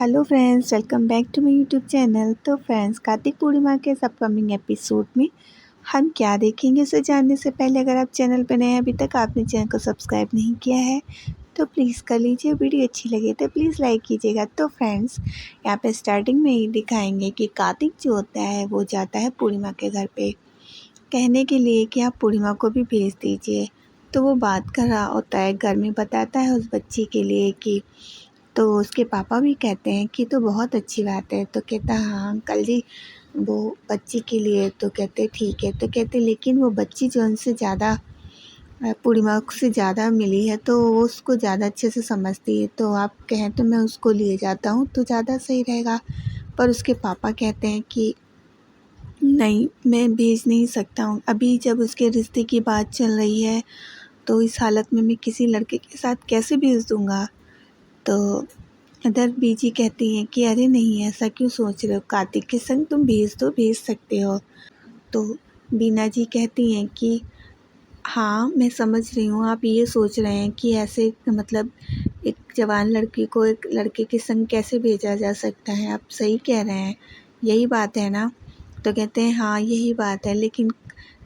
Hello friends, welcome back to my YouTube channel. तो friends, Kartik Purnima के इस अपकमिंग एपिसोड में हम क्या देखेंगे उसे जानने से पहले अगर आप चैनल पर नए हैं, अभी तक आपने चैनल को सब्सक्राइब नहीं किया है तो प्लीज़ कर लीजिए। वीडियो अच्छी लगे तो प्लीज़ लाइक कीजिएगा। तो फ्रेंड्स, यहाँ पे स्टार्टिंग में ही दिखाएंगे कि कार्तिक जो होता है वो जाता है पूर्णिमा के घर पे कहने के लिए कि आप पूर्णिमा को भी भेज दीजिए। तो वो बात कर रहा होता है, घर में बताता है उस बच्ची के लिए कि तो उसके पापा भी कहते हैं कि तो बहुत अच्छी बात है। तो कहता हाँ अंकल जी, वो बच्ची के लिए। तो कहते ठीक है। तो कहते लेकिन वो बच्ची जो उनसे ज़्यादा पूर्णिमा से ज़्यादा मिली है तो वो उसको ज़्यादा अच्छे से समझती है, तो आप कहें तो मैं उसको लिए जाता हूँ तो ज़्यादा सही रहेगा। पर उसके पापा कहते हैं कि नहीं, मैं भेज नहीं सकता हूँ, अभी जब उसके रिश्ते की बात चल रही है तो इस हालत में मैं किसी लड़के के साथ कैसे भेज दूँगा। तो इधर बीजी कहती हैं कि अरे नहीं, ऐसा क्यों सोच रहे हो, कार्तिक के संग तुम भेज दो, भेज सकते हो। तो बीना जी कहती हैं कि हाँ मैं समझ रही हूँ, आप ये सोच रहे हैं कि ऐसे मतलब एक जवान लड़की को एक लड़के के संग कैसे भेजा जा सकता है, आप सही कह रहे हैं, यही बात है ना। तो कहते हैं हाँ यही बात है, लेकिन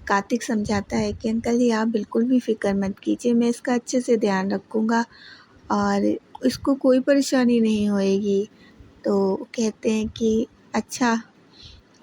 कार्तिक समझाता है कि अंकल जी आप बिल्कुल भी फ़िक्र मत कीजिए, मैं इसका अच्छे से ध्यान रखूँगा और इसको कोई परेशानी नहीं होएगी। तो कहते हैं कि अच्छा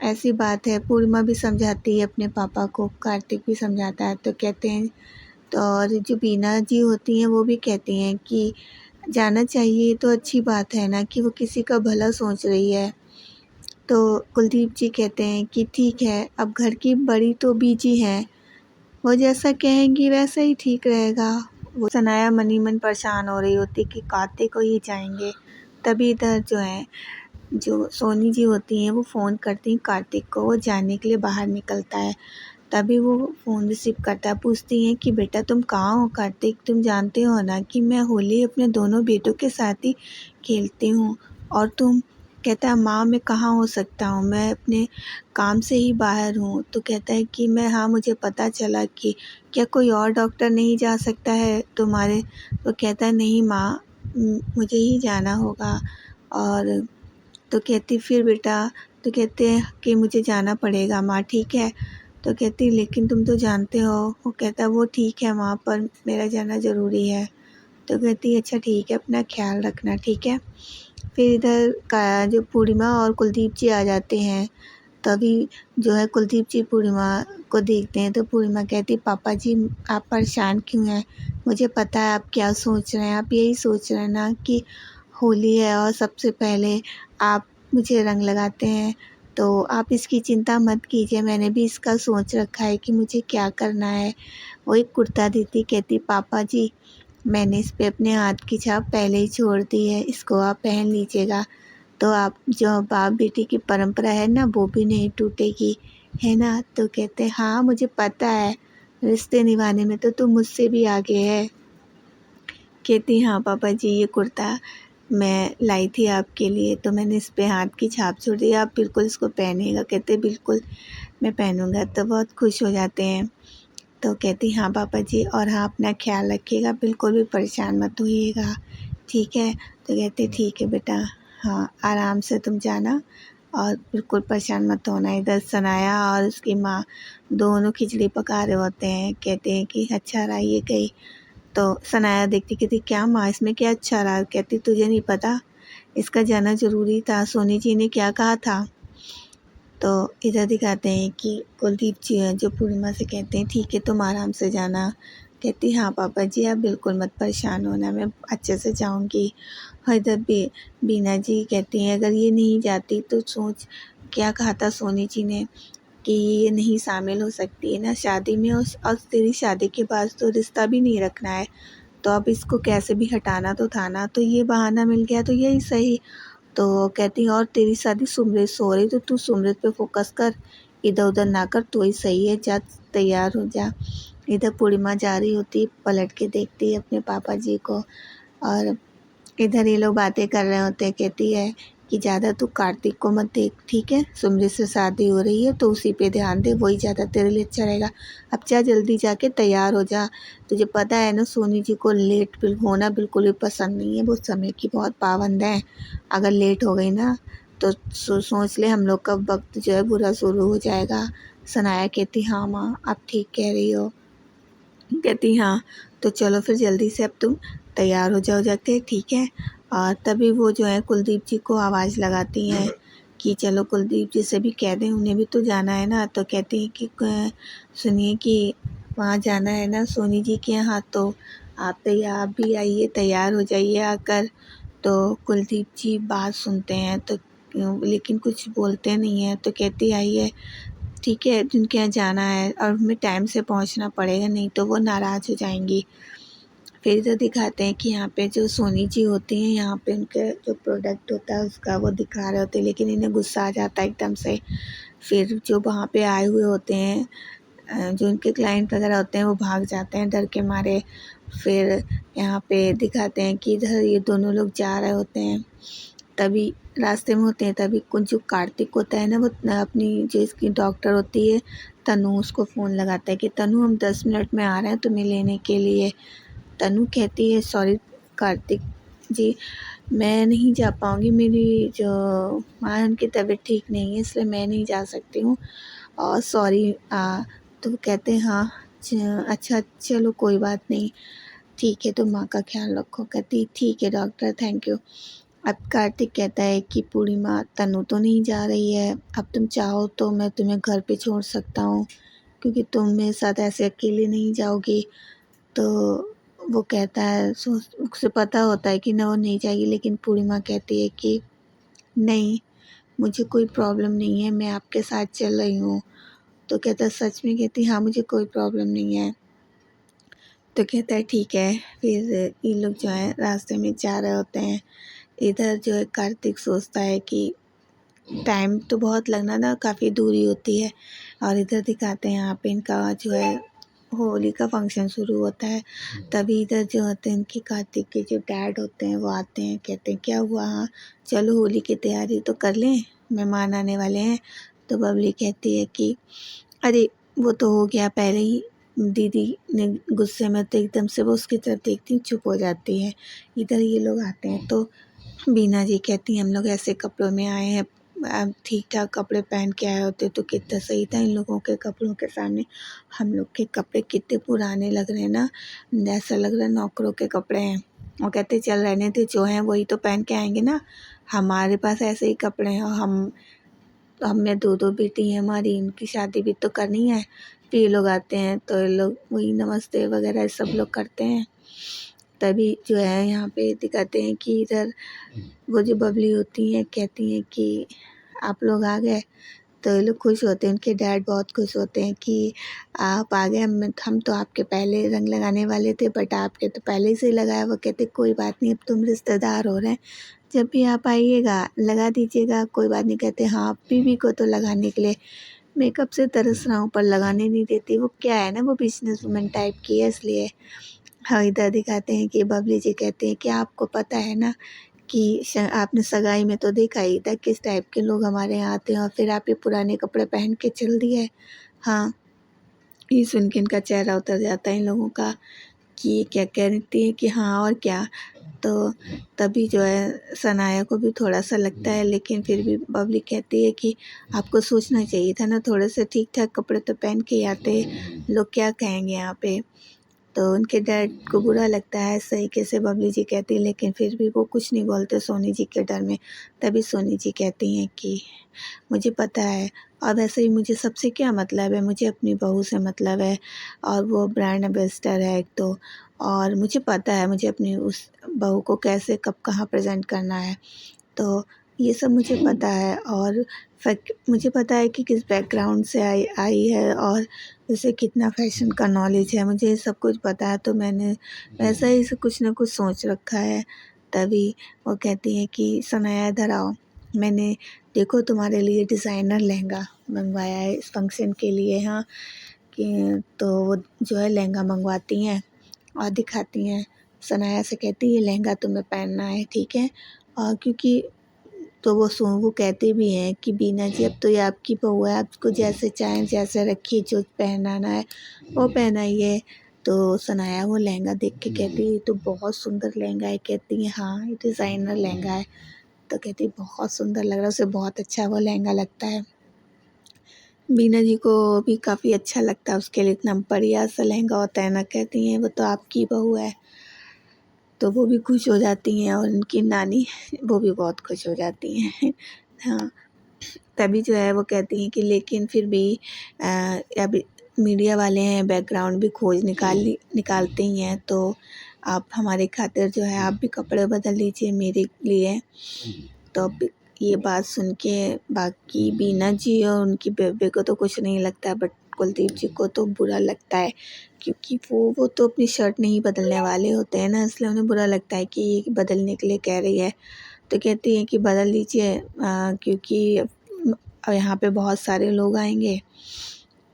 ऐसी बात है। पूर्णिमा भी समझाती है अपने पापा को, कार्तिक भी समझाता है। तो कहते हैं तो और जो बीना जी होती हैं वो भी कहती हैं कि जाना चाहिए, तो अच्छी बात है ना कि वो किसी का भला सोच रही है। तो कुलदीप जी कहते हैं कि ठीक है, अब घर की बड़ी तो बीजी हैं, वो जैसा कहेंगी वैसा ही ठीक रहेगा। वो सनाया मन ही मन परेशान हो रही होती कि कार्तिक को ही जाएंगे। तभी इधर जो है जो सोनी जी होती हैं वो फ़ोन करती हैं कार्तिक को, वो जाने के लिए बाहर निकलता है। तभी वो फ़ोन रिसीव करता है, पूछती हैं कि बेटा तुम कहाँ हो कार्तिक, तुम जानते हो ना कि मैं होली अपने दोनों बेटों के साथ ही खेलती हूँ और तुम। कहता है माँ मैं कहाँ हो सकता हूँ, मैं अपने काम से ही बाहर हूँ। तो कहता है कि मैं हाँ मुझे पता चला कि क्या कोई और डॉक्टर नहीं जा सकता है तुम्हारे। तो कहता है नहीं माँ, मुझे ही जाना होगा। और तो कहती फिर बेटा, तो कहते हैं कि मुझे जाना पड़ेगा माँ, ठीक है। तो कहती लेकिन तुम तो जानते हो। वो कहता वो ठीक है माँ, पर मेरा जाना ज़रूरी है। तो कहती अच्छा ठीक है, अपना ख्याल रखना, ठीक है। फिर इधर का जो पूर्णिमा और कुलदीप जी आ जाते हैं, तभी जो है कुलदीप जी पूर्णिमा को देखते हैं। तो पूर्णिमा कहती पापा जी आप परेशान क्यों हैं, मुझे पता है आप क्या सोच रहे हैं, आप यही सोच रहे हैं ना कि होली है और सबसे पहले आप मुझे रंग लगाते हैं। तो आप इसकी चिंता मत कीजिए, मैंने भी इसका सोच रखा है कि मुझे क्या करना है। वो एक कुर्ता देती, कहती पापा जी मैंने इस पे अपने हाथ की छाप पहले ही छोड़ दी है, इसको आप पहन लीजिएगा। तो आप जो बाप बेटी की परंपरा है ना वो भी नहीं टूटेगी, है ना। तो कहते हाँ मुझे पता है, रिश्ते निभाने में तो तुम मुझसे भी आगे है। कहती हाँ पापा जी ये कुर्ता मैं लाई थी आपके लिए, तो मैंने इस पे हाथ की छाप छोड़ दी, आप बिल्कुल इसको पहनिएगा। कहते बिल्कुल मैं पहनूंगा। तो बहुत खुश हो जाते हैं। तो कहती हाँ पापा जी, और हाँ अपना ख्याल रखिएगा, बिल्कुल भी परेशान मत होइएगा, ठीक है। तो कहते ठीक है बेटा, हाँ आराम से तुम जाना और बिल्कुल परेशान मत होना। इधर सनाया और उसकी माँ दोनों खिचड़ी पका रहे होते हैं। कहते हैं कि अच्छा रहा ये गई। तो सनाया देखती कहती क्या माँ इसमें क्या अच्छा रहा। कहती तुझे नहीं पता, इसका जाना ज़रूरी था, सोनी जी ने क्या कहा था। तो इधर दिखाते हैं कि कुलदीप जी हैं जो पूर्णिमा से कहते हैं ठीक है तुम आराम से जाना। कहती हाँ पापा जी आप बिल्कुल मत परेशान होना, मैं अच्छे से जाऊंगी। और इधर बीना जी कहती हैं अगर ये नहीं जाती तो सोच क्या कहा था सोनी जी ने कि ये नहीं शामिल हो सकती है ना शादी में, और तेरी शादी के बाद तो रिश्ता भी नहीं रखना है, तो अब इसको कैसे भी हटाना तो था ना, तो ये बहाना मिल गया तो यही सही। तो कहती और तेरी शादी सुमृत से हो रही, तो तू सुमृत पे फोकस कर, इधर उधर ना कर, तो ही सही है, जा तैयार हो जा। इधर पूर्णिमा जा रही होती, पलट के देखती है अपने पापा जी को और इधर ये लोग बातें कर रहे होते हैं। कहती है कि ज़्यादा तू कार्तिक को मत देख, ठीक है। सुमृत से शादी हो रही है तो उसी पे ध्यान दे, वही ज़्यादा तेरे लिए अच्छा रहेगा। अब जा जल्दी जाके तैयार हो जा। तुझे पता है ना सोनी जी को लेट होना बिल्कुल भी पसंद नहीं है, वो समय की बहुत पाबंद है। अगर लेट हो गई ना तो सोच ले हम लोग का वक्त जो है बुरा शुरू हो जाएगा। सनाया कहती हाँ माँ आप ठीक कह रही हो। कहती हाँ तो चलो फिर जल्दी से अब तुम तैयार हो जाओ जाके, ठीक है। और तभी वो जो है कुलदीप जी को आवाज़ लगाती हैं कि चलो कुलदीप जी से भी कह दें, उन्हें भी तो जाना है ना। तो कहती हैं कि सुनिए कि वहाँ जाना है ना सोनी जी के यहाँ, तो आप भी आइए, तैयार हो जाइए आकर। तो कुलदीप जी बात सुनते हैं तो लेकिन कुछ बोलते नहीं हैं। तो कहती आइए ठीक है, जिनके यहाँ जाना है और हमें टाइम से पहुंचना पड़ेगा, नहीं तो वो नाराज़ हो जाएंगी। फिर इधर दिखाते हैं कि यहाँ पे जो सोनी जी होती हैं, यहाँ पे उनके जो प्रोडक्ट होता है उसका वो दिखा रहे होते हैं, लेकिन इन्हें गुस्सा आ जाता है एकदम से। फिर जो वहाँ पे आए हुए होते हैं जो उनके क्लाइंट वगैरह होते हैं वो भाग जाते हैं डर के मारे। फिर यहाँ पे दिखाते हैं कि इधर ये दोनों लोग जा रहे होते हैं, तभी रास्ते में होते हैं, तभी कुछ जो कार्तिक होता है ना वो अपनी जो इसकी डॉक्टर होती है तनु, उसको फ़ोन लगाता है कि तनु हम 10 मिनट में आ रहे हैं तुम्हें लेने के लिए। तनु कहती है सॉरी कार्तिक जी, मैं नहीं जा पाऊँगी, मेरी जो माँ है उनकी तबीयत ठीक नहीं है इसलिए मैं नहीं जा सकती हूँ और सॉरी। तो वो कहते हैं हाँ अच्छा चलो कोई बात नहीं, ठीक है तुम माँ का ख्याल रखो। कहती ठीक है डॉक्टर थैंक यू। अब कार्तिक कहता है कि पूर्णिमा तनु तो नहीं जा रही है, अब तुम चाहो तो मैं तुम्हें घर पे छोड़ सकता हूँ क्योंकि तुम मेरे साथ ऐसे अकेले नहीं जाओगी। तो वो कहता है उसे पता होता है कि ना वो नहीं जाएगी, लेकिन पूर्णिमा कहती है कि नहीं मुझे कोई प्रॉब्लम नहीं है, मैं आपके साथ चल रही हूँ। तो कहता है सच में? कहती हाँ मुझे कोई प्रॉब्लम नहीं है। तो कहता है ठीक है। फिर ये लोग जो है रास्ते में जा रहे होते हैं। इधर जो है कार्तिक सोचता है कि टाइम तो बहुत लगना ना, काफ़ी दूरी होती है। और इधर दिखाते हैं यहाँ पे इनका जो है होली का फंक्शन शुरू होता है। तभी इधर जो होते हैं इनके कार्तिक के जो डैड होते हैं वो आते हैं, कहते हैं क्या हुआ, हाँ चलो होली की तैयारी तो कर लें, मेहमान आने वाले हैं। तो बबली कहती है कि अरे वो तो हो गया पहले ही। दीदी ने गुस्से में तो एकदम से वो उसकी तरफ देखती चुप हो जाती है। इधर ये लोग आते हैं तो बीना जी कहती हैं हम लोग ऐसे कपड़ों में आए हैं, आप ठीक ठाक कपड़े पहन के आए होते तो कितना सही था। इन लोगों के कपड़ों के सामने हम लोग के कपड़े कितने पुराने लग रहे हैं ना, ऐसा लग रहा है नौकरों के कपड़े हैं। वो कहते चल रहने थे, जो हैं वही तो पहन के आएंगे ना, हमारे पास ऐसे ही कपड़े हैं और हम में दो बेटी हैं हमारी, इनकी शादी भी तो करनी है। फिर ये लोग आते हैं तो ये लोग वही नमस्ते वगैरह सब लोग करते हैं। तभी जो है यहाँ पे दिखाते हैं कि इधर वो जो बबली होती हैं कहती हैं कि आप लोग आ गए। तो ये लोग खुश होते हैं, उनके डैड बहुत खुश होते हैं कि आप आ गए, हम तो आपके पहले रंग लगाने वाले थे बट आपके तो पहले से ही लगाया। वो कहते कोई बात नहीं, अब तुम रिश्तेदार हो रहे हैं, जब भी आप आइएगा लगा दीजिएगा, कोई बात नहीं। कहते हाँ बीवी को तो लगाने के लिए मेकअप से तरस रहा हूँ पर लगाने नहीं देती, वो क्या है ना वो बिजनेस वूमेन टाइप की है इसलिए। हाँ इधर दिखाते हैं कि बबली जी कहते हैं कि आपको पता है ना कि आपने सगाई में तो देखा ही था किस टाइप के लोग हमारे यहाँ आते हैं और फिर आप ये पुराने कपड़े पहन के चल दिए। हाँ ये सुन के इनका चेहरा उतर जाता है इन लोगों का कि ये क्या कहती है कि हाँ और क्या। तो तभी जो है सनाया को भी थोड़ा सा लगता है, लेकिन फिर भी बबली कहती है कि आपको सोचना चाहिए था ना, थोड़े से ठीक ठाक कपड़े तो पहन के ही आते, लोग क्या कहेंगे यहाँ पे। तो उनके डैड को बुरा लगता है सही कैसे बबली जी कहती है, लेकिन फिर भी वो कुछ नहीं बोलते सोनी जी के डर में। तभी सोनी जी कहती हैं कि मुझे पता है और वैसे ही मुझे सबसे क्या मतलब है, मुझे अपनी बहू से मतलब है और वो ब्रांड एम्बेसडर है एक तो, और मुझे पता है मुझे अपनी उस बहू को कैसे कब कहाँ प्रेजेंट करना है। तो ये सब मुझे पता है और मुझे पता है कि किस बैकग्राउंड से आई आई है और उसे कितना फैशन का नॉलेज है, मुझे ये सब कुछ पता है। तो मैंने वैसा ही से कुछ ना कुछ सोच रखा है। तभी वो कहती हैं कि सनाया इधर आओ, मैंने देखो तुम्हारे लिए डिज़ाइनर लहंगा मंगवाया है इस फंक्शन के लिए। हाँ कि तो वो जो है लहंगा मंगवाती हैं और दिखाती हैं। सनाया से कहती है ये लहंगा तुम्हें पहनना है ठीक है, और क्योंकि तो वो कहते भी हैं कि बीना जी अब तो ये आपकी बहू है, आपको जैसे चाहें जैसे रखिए, जो पहनाना है वो पहनाइए। तो सनाया वो लहंगा देख के कहती है ये तो बहुत सुंदर लहंगा है। कहती है हाँ ये डिज़ाइनर लहंगा है। तो कहती है बहुत सुंदर लग रहा है, उसे बहुत अच्छा वो लहंगा लगता है। बीना जी को भी काफ़ी अच्छा लगता है, उसके लिए इतना बढ़िया सा लहंगा होता है ना। कहती हैं वो तो आपकी बहू है। तो वो भी खुश हो जाती हैं और उनकी नानी वो भी बहुत खुश हो जाती हैं। हाँ, तभी जो है वो कहती हैं कि लेकिन फिर भी अब मीडिया वाले हैं, बैकग्राउंड भी खोज निकालते ही हैं, तो आप हमारे खातिर जो है आप भी कपड़े बदल लीजिए मेरे लिए। तो अब ये बात सुन के बाकी बीना जी और उनकी बेबे को तो कुछ नहीं लगता, बट कुलदीप जी को तो बुरा लगता है, क्योंकि वो तो अपनी शर्ट नहीं बदलने वाले होते हैं ना, इसलिए उन्हें बुरा लगता है कि ये बदलने के लिए कह रही है। तो कहती हैं कि बदल लीजिए क्योंकि अब यहाँ पे बहुत सारे लोग आएंगे,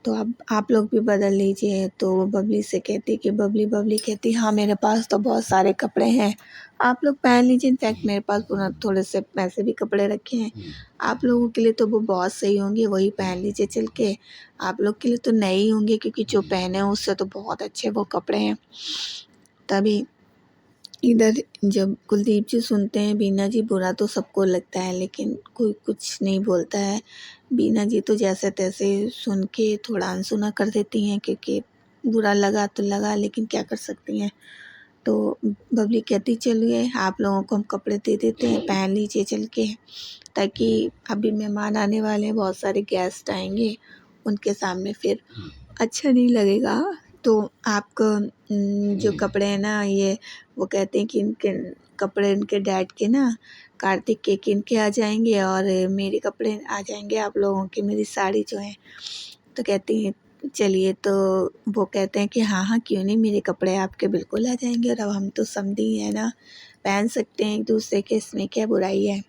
तो अब आप लोग भी बदल लीजिए। तो वो बबली से कहती कि बबली कहती हाँ मेरे पास तो बहुत सारे कपड़े हैं, आप लोग पहन लीजिए। इनफैक्ट मेरे पास पूरा थोड़े से पैसे भी कपड़े रखे हैं, आप लोगों के लिए तो वो बहुत सही होंगे, वही पहन लीजिए चल के। आप लोग के लिए तो नए ही होंगे, क्योंकि जो पहने हैं उससे तो बहुत अच्छे वो कपड़े हैं। तभी इधर जब कुलदीप जी सुनते हैं बीना जी, बुरा तो सबको लगता है लेकिन कोई कुछ नहीं बोलता है। बीना जी तो जैसे तैसे सुन के थोड़ा अनसुना कर देती हैं, क्योंकि बुरा लगा तो लगा, लेकिन क्या कर सकती हैं। तो बबली कहती चलिए आप लोगों को हम कपड़े दे देते हैं, पहन लीजिए चल के, ताकि अभी मेहमान आने वाले हैं, बहुत सारे गेस्ट आएंगे, उनके सामने फिर अच्छा नहीं लगेगा। तो आपको जो कपड़े हैं ना, ये वो कहते हैं कि इनके कपड़े इनके डैड के ना कार्तिक के इनके आ जाएंगे और मेरे कपड़े आ जाएंगे आप लोगों के, मेरी साड़ी जो है। तो कहती हैं चलिए। तो वो कहते हैं कि हाँ हाँ क्यों नहीं, मेरे कपड़े आपके बिल्कुल आ जाएंगे, और अब हम तो समधी हैं ना, पहन सकते हैं एक दूसरे के, इसमें क्या बुराई है।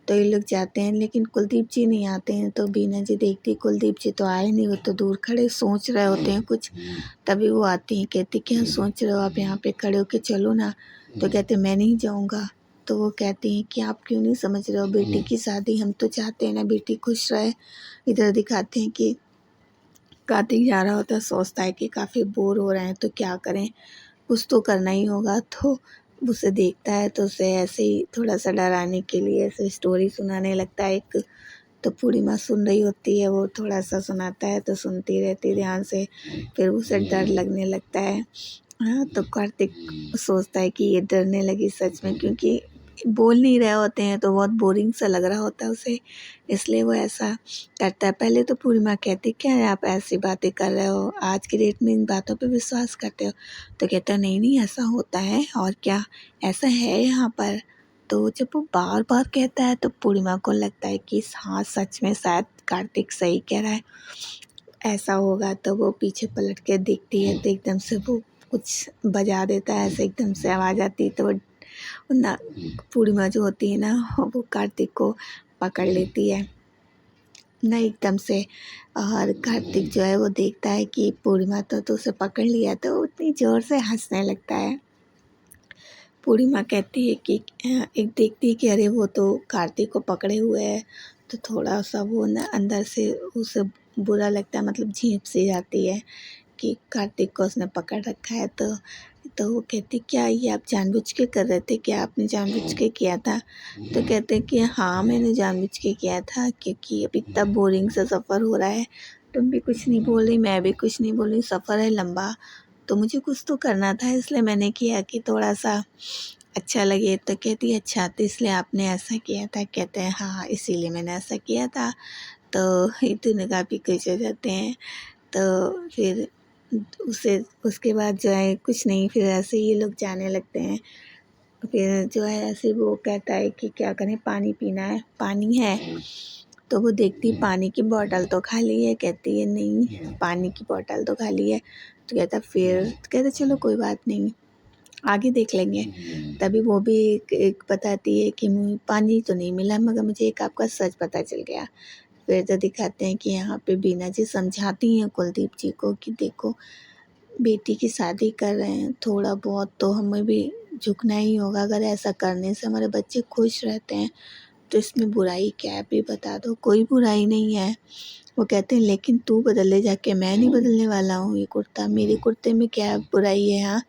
तो ये लोग जाते हैं, लेकिन कुलदीप जी नहीं आते हैं। तो बीना जी देखती कुलदीप जी तो आए नहीं, वो तो दूर खड़े सोच रहे होते हैं कुछ। तभी वो आती हैं, कहती क्या सोच रहे हो आप यहाँ पे खड़े होके, चलो ना। तो कहते मैं नहीं जाऊँगा। तो वो कहती हैं कि आप क्यों नहीं समझ रहे हो, बेटी की शादी हम तो चाहते हैं ना बेटी खुश रहे। इधर दिखाते हैं कि कार्तिक जा रहा होता है, सोचता है कि काफ़ी बोर हो रहे हैं तो क्या करें, कुछ तो करना ही होगा। तो उसे देखता है तो उसे ऐसे ही थोड़ा सा डराने के लिए ऐसे स्टोरी सुनाने लगता है एक। तो पूर्णिमा सुन रही होती है, वो थोड़ा सा सुनाता है तो सुनती रहती है ध्यान से, फिर उसे डर लगने लगता है। हाँ, तो कार्तिक सोचता है कि ये डरने लगी सच में, क्योंकि बोल नहीं रहे होते हैं तो बहुत बोरिंग सा लग रहा होता है उसे, इसलिए वो ऐसा करता है। पहले तो पूर्णिमा कहती क्या है आप ऐसी बातें कर रहे हो, आज की डेट में इन बातों पे विश्वास करते हो। तो कहता है नहीं नहीं ऐसा होता है, और क्या ऐसा है यहाँ पर। तो जब वो बार बार कहता है तो पूर्णिमा को लगता है कि हाँ सच में शायद कार्तिक सही कह रहा है, ऐसा होगा। तो वो पीछे पलट के देखती है तो एकदम से वो कुछ बजा देता है, ऐसे एकदम से आवाज़ आती है। तो वो ना पूर्णिमा जो होती है ना, वो कार्तिक को पकड़ लेती है ना एकदम से। और कार्तिक जो है वो देखता है कि पूर्णिमा तो उसे पकड़ लिया, तो वो इतनी ज़ोर से हंसने लगता है। पूर्णिमा कहती है कि एक देखती है कि अरे वो तो कार्तिक को पकड़े हुए है, तो थोड़ा सा वो ना अंदर से उसे बुरा लगता है, मतलब झींप सी जाती है कि कार्तिक को उसने पकड़ रखा है। तो वो कहती क्या ये आप जानबूझ के कर रहे थे, क्या आपने जानबूझ के किया था। तो कहते कि हाँ मैंने जानबूझ के किया था, क्योंकि अब इतना बोरिंग सा सफ़र हो रहा है, तुम भी कुछ नहीं बोल रही, मैं भी कुछ नहीं बोल रही, सफ़र है लंबा, तो मुझे कुछ तो करना था, इसलिए मैंने किया कि थोड़ा सा अच्छा लगे। तो कहती है अच्छा तो इसलिए आपने ऐसा किया था। कहते हैं हाँ इसीलिए मैंने ऐसा किया था। तो ये दोनों काफ़ी खुश हो जाते हैं। तो फिर उसे उसके बाद जो है कुछ नहीं, फिर ऐसे ये लोग जाने लगते हैं। फिर जो है ऐसे वो कहता है कि क्या करें, पानी पीना है, पानी है। तो वो देखती पानी की बोतल तो खाली है, कहती है नहीं पानी की बोतल तो खाली है। तो कहता चलो कोई बात नहीं आगे देख लेंगे। तभी वो भी एक बताती है कि पानी तो नहीं मिला, मगर मुझे एक आपका सच पता चल गया। फिर तो दिखाते हैं कि यहाँ पे बीना जी समझाती हैं कुलदीप जी को कि देखो बेटी की शादी कर रहे हैं, थोड़ा बहुत तो हमें भी झुकना ही होगा, अगर ऐसा करने से हमारे बच्चे खुश रहते हैं तो इसमें बुराई क्या है, भी बता दो। कोई बुराई नहीं है। वो कहते हैं लेकिन तू बदल ले जाके, मैं नहीं बदलने वाला हूँ। ये कुर्ता, मेरे कुर्ते में क्या बुराई है? हाँ,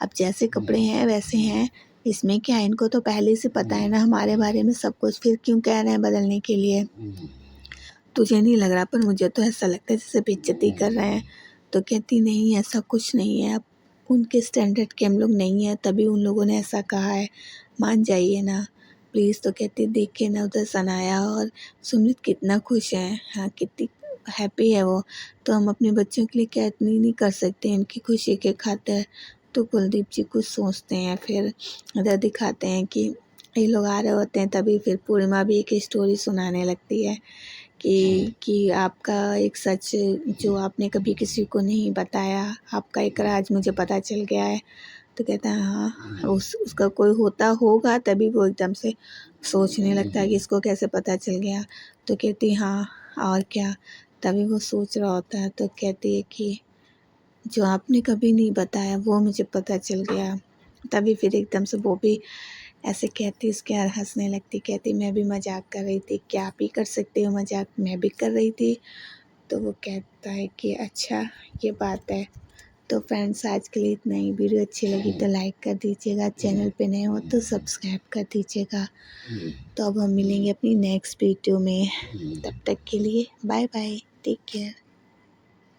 अब जैसे कपड़े हैं वैसे हैं, इसमें क्या है? इनको तो पहले से पता है ना हमारे बारे में सब कुछ, फिर क्यों कह रहे हैं बदलने के लिए? तुझे नहीं लग रहा, पर मुझे तो ऐसा लगता है जैसे बेइज्जती कर रहे हैं। तो कहती नहीं, ऐसा कुछ नहीं है, अब उनके स्टैंडर्ड के हम लोग नहीं हैं, तभी उन लोगों ने ऐसा कहा है, मान जाइए ना प्लीज़। तो कहती देखिए ना उधर सनाया और सुमित कितना खुश हैं, हाँ कितनी हैप्पी है वो। तो हम अपने बच्चों के लिए क्या इतनी नहीं कर सकते इनकी खुशी के खातिर? तो कुलदीप जी कुछ सोचते हैं, फिर इधर दिखाते हैं कि ये लोग आ रहे होते हैं, तभी फिर पूर्णिमा भी एक स्टोरी सुनाने लगती है कि आपका एक सच जो आपने कभी किसी को नहीं बताया, आपका एक राज मुझे पता चल गया है। तो कहता है हाँ, उसका कोई होता होगा, तभी वो एकदम से सोचने लगता है कि इसको कैसे पता चल गया। तो कहती हाँ और क्या, तभी वो सोच रहा होता है। तो कहती है कि जो आपने कभी नहीं बताया वो मुझे पता चल गया। तभी फिर एकदम से वो भी ऐसे कहती, उसके यार हंसने लगती, कहती मैं भी मजाक कर रही थी, क्या आप ही कर सकते हो मजाक, मैं भी कर रही थी। तो वो कहता है कि अच्छा ये बात है। तो फ्रेंड्स आज के लिए इतना ही। वीडियो अच्छी लगी तो लाइक कर दीजिएगा, चैनल पे नए हो तो सब्सक्राइब कर दीजिएगा। तो अब हम मिलेंगे अपनी नेक्स्ट वीडियो में, तब तक के लिए बाय बाय, टेक केयर।